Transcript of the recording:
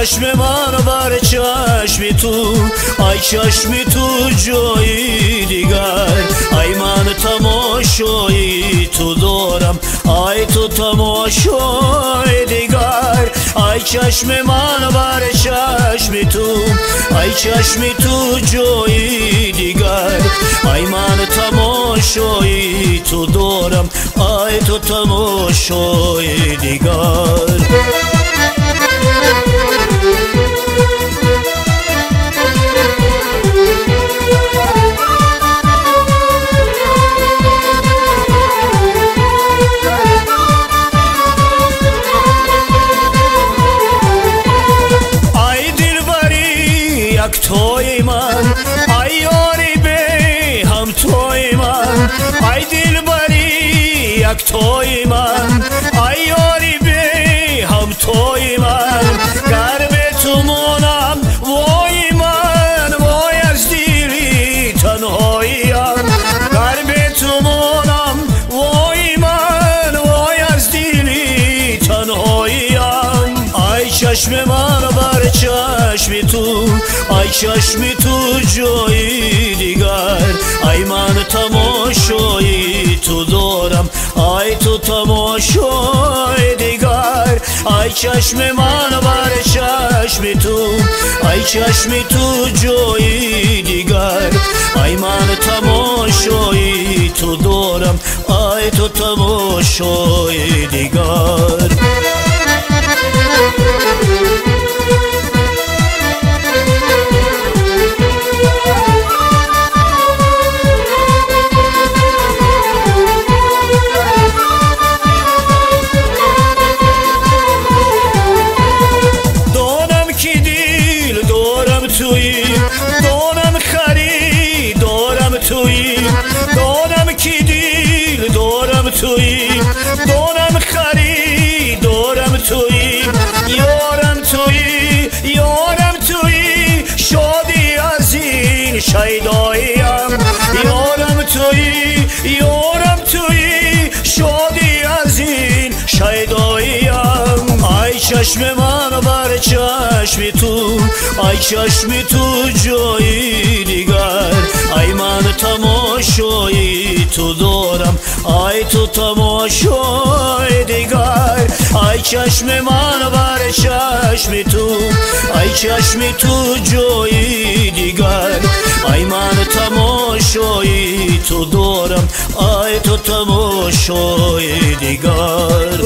چشم من بر چشم تو، ای چشم تو جایی دیگر، ای من تماشایی تو دارم، ای تو تماشای دیگر. ای چشم من بر چشم تو، ای چشم تو جایی دیگر، ای من تماشایی تو دارم، ای تو تماشای دیگر. یک توی من ای یاری به هم توی من، ای دلبری یک توی من ای یاری به هم توی من. گر به تو مانم وای من، وای از دیری تنهاییم، گر به تو مانم وای من، وای از دیری تنهاییم. ای چشم من بر چشم تو، ای چشم تو جایی دیگر، ای من تماشایی تو دارم، ای تو تماشای دیگر. ای چشم من بر چشم تو، ای چشم تو جایی دیگر، ای من تماشایی تو دارم، ای تو تماشای دیگر. دانم خری دارم تویی، دانم کی دیل دارم تویی، دانم خری دارم تویی، یارم تویی، یارم تویی، شادی از این شیداییم، یارم تویی، یارم تویی، شادی از این شیداییم. ای چشم من بر چشم تو، ای چشم تو جایی دیگر، ای من تماشایی تو دارم، ای تو تماشای دیگر. ای چشم من بر چشم تو، ای چشم تو جایی دیگر، ای من تماشایی تو دارم، ای تو تماشای دیگر.